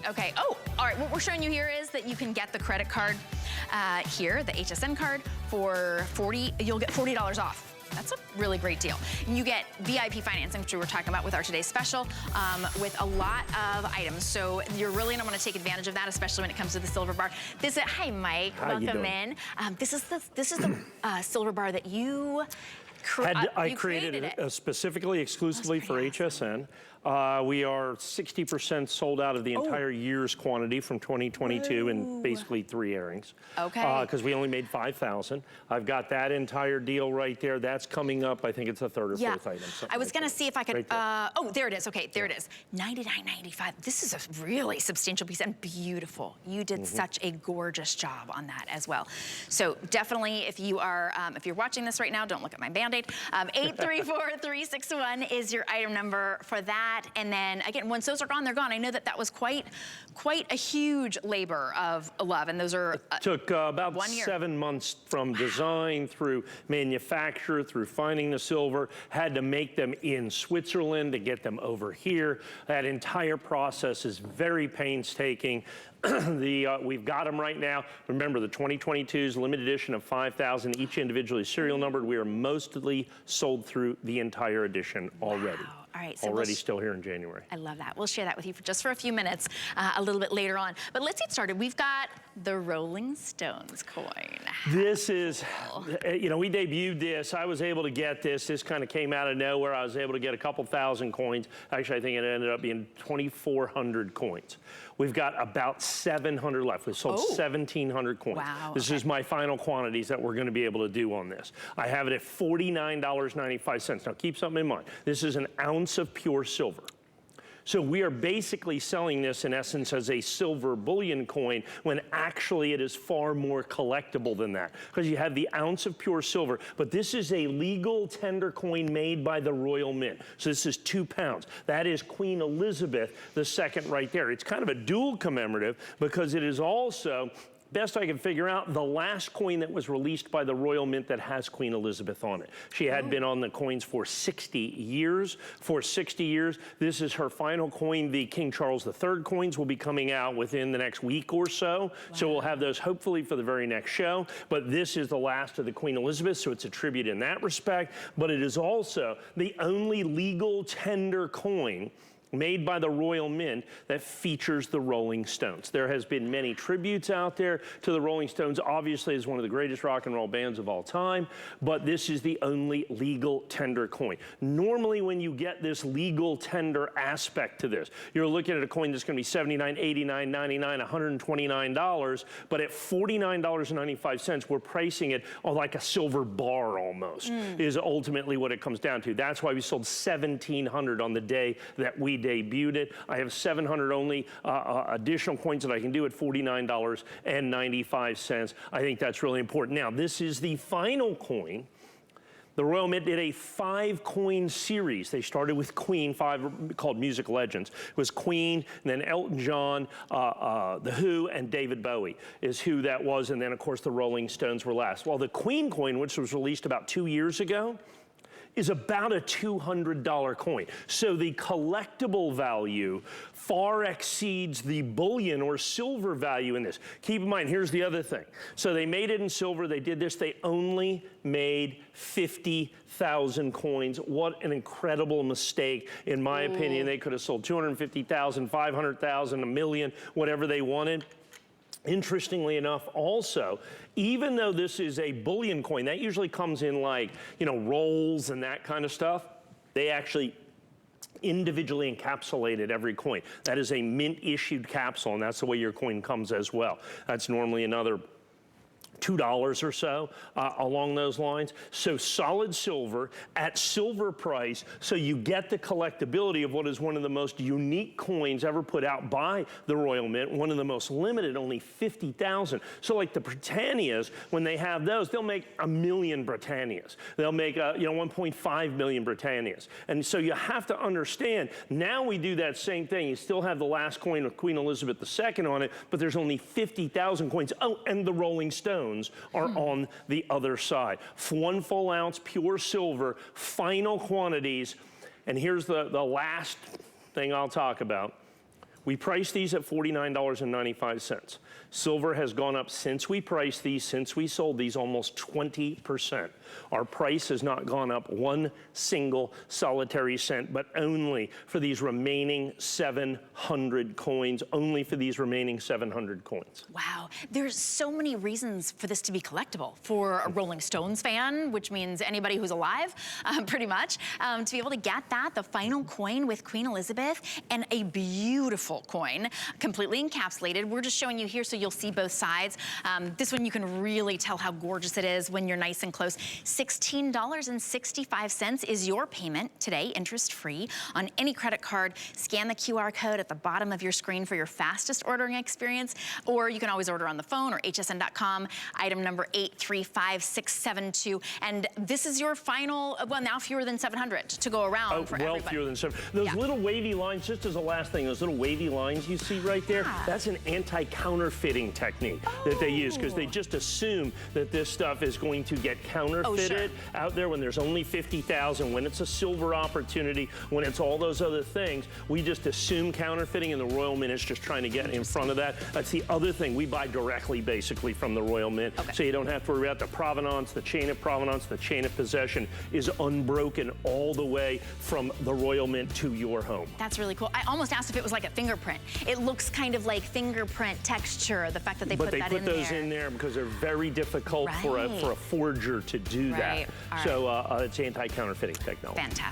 Okay, oh, all right, what we're showing you here is that you can get the credit card here, the HSN card, for you'll get $40 off. That's a really great deal. And you get VIP financing, which we were talking about with our today's special, with a lot of items. So you're really gonna wanna take advantage of that, especially when it comes to the silver bar. Hi, Mike, welcome in. This is the silver bar that you I created it specifically, exclusively for HSN. We are 60% sold out of the entire year's quantity from 2022 in basically 3 airings. Okay. Because we only made 5,000. I've got that entire deal right there. That's coming up. I think it's a 3rd or 4th item. I was gonna see if I could, oh, there it is. Okay, there it is. $99.95. This is a really substantial piece and beautiful. You did such a gorgeous job on that as well. So definitely, if you are, if you're watching this right now, don't look at my Band-Aid. 834361 is your item number for that. And then again, once those are gone, they're gone. I know that that was quite a huge labor of love, and those are it took about 1 year. 7 months from design through manufacture, through finding the silver, had to make them in Switzerland to get them over here. That entire process is very painstaking. We've got them right now. Remember, the 2022's limited edition of 5,000, each individually serial numbered. We are mostly sold through the entire edition already. Wow. All right, so already still here in January. I love that. We'll share that with you for just for a few minutes, a little bit later on. But let's get started. We've got the Rolling Stones coin. This is, you know, we debuted this. I was able to get this. This kind of came out of nowhere. I was able to get a couple thousand coins. Actually, I think it ended up being 2,400 coins. We've got about 700 left. We've sold 1,700 coins. Wow. This is my final quantities that we're going to be able to do on this. I have it at $49.95. Now keep something in mind. This is an ounce of pure silver. So we are basically selling this in essence as a silver bullion coin when actually it is far more collectible than that, because you have the ounce of pure silver, but this is a legal tender coin made by the Royal Mint. So this is 2 pounds. That is Queen Elizabeth II right there. It's kind of a dual commemorative because it is also, best I can figure out, the last coin that was released by the Royal Mint that has Queen Elizabeth on it. She had been on the coins for 60 years. For 60 years, this is her final coin. The King Charles III coins will be coming out within the next week or so. So we'll have those hopefully for the very next show. But this is the last of the Queen Elizabeth, so it's a tribute in that respect. But it is also the only legal tender coin made by the Royal Mint that features the Rolling Stones. There has been many tributes out there to the Rolling Stones, obviously as one of the greatest rock and roll bands of all time, but this is the only legal tender coin. Normally when you get this legal tender aspect to this, you're looking at a coin that's gonna be $79, $89, $99, $129, but at $49.95, we're pricing it on like a silver bar almost, is ultimately what it comes down to. That's why we sold 1,700 on the day that we debuted it. I have 700 only additional coins that I can do at $49.95. I think that's really important. Now, this is the final coin. The Royal Mint did a 5-coin series. They started with Queen, 5 called Music Legends. It was Queen, and then Elton John, The Who, and David Bowie is who that was, and then of course the Rolling Stones were last. Well, the Queen coin, which was released about 2 years ago, is about a $200 coin. So the collectible value far exceeds the bullion or silver value in this. Keep in mind, here's the other thing. So they made it in silver, they did this, they only made 50,000 coins. What an incredible mistake, in my opinion. They could have sold 250,000, 500,000, a million, whatever they wanted. Interestingly enough, also, even though this is a bullion coin, that usually comes in like, you know, rolls and that kind of stuff, they actually individually encapsulated every coin. That is a mint-issued capsule, and that's the way your coin comes as well. That's normally another $2 or so along those lines. So solid silver at silver price, so you get the collectability of what is one of the most unique coins ever put out by the Royal Mint, one of the most limited, only 50,000. So like the Britannias, when they have those, they'll make 1 million Britannias. They'll make 1.5 million Britannias. And so you have to understand, now we do that same thing. You still have the last coin of Queen Elizabeth II on it, but there's only 50,000 coins. Oh, and the Rolling Stones are on the other side. 1 full ounce pure silver, final quantities. And here's the last thing I'll talk about. We priced these at $49.95. Silver has gone up since we priced these, since we sold these, almost 20%. Our price has not gone up one single solitary cent, but only for these remaining 700 coins, only for these remaining 700 coins. Wow, there's so many reasons for this to be collectible. For a Rolling Stones fan, which means anybody who's alive, pretty much, to be able to get that, the final coin with Queen Elizabeth, and a beautiful coin, completely encapsulated. We're just showing you here so you'll see both sides. This one you can really tell how gorgeous it is when you're nice and close. $16.65 is your payment today, interest-free, on any credit card. Scan the QR code at the bottom of your screen for your fastest ordering experience, or you can always order on the phone or hsn.com, item number 835672. And this is your final, well, now fewer than 700 to go around for everybody. Well, fewer than 700. Those little wavy lines, just as a last thing, those little wavy lines you see right there, that's an anti-counterfeiting technique that they use, because they just assume that this stuff is going to get counterfeited out there when there's only 50,000, when it's a silver opportunity, when it's all those other things. We just assume counterfeiting, and the Royal Mint is just trying to get in front of that. That's the other thing. We buy directly, basically, from the Royal Mint, so you don't have to worry about the provenance, the chain of provenance, the chain of possession is unbroken all the way from the Royal Mint to your home. That's really cool. I almost asked if it was like a fingerprint. It looks kind of like fingerprint texture, the fact that they put that in there. But they put those in there because they're very difficult for a forger to do that. So it's anti-counterfeiting technology. Fantastic.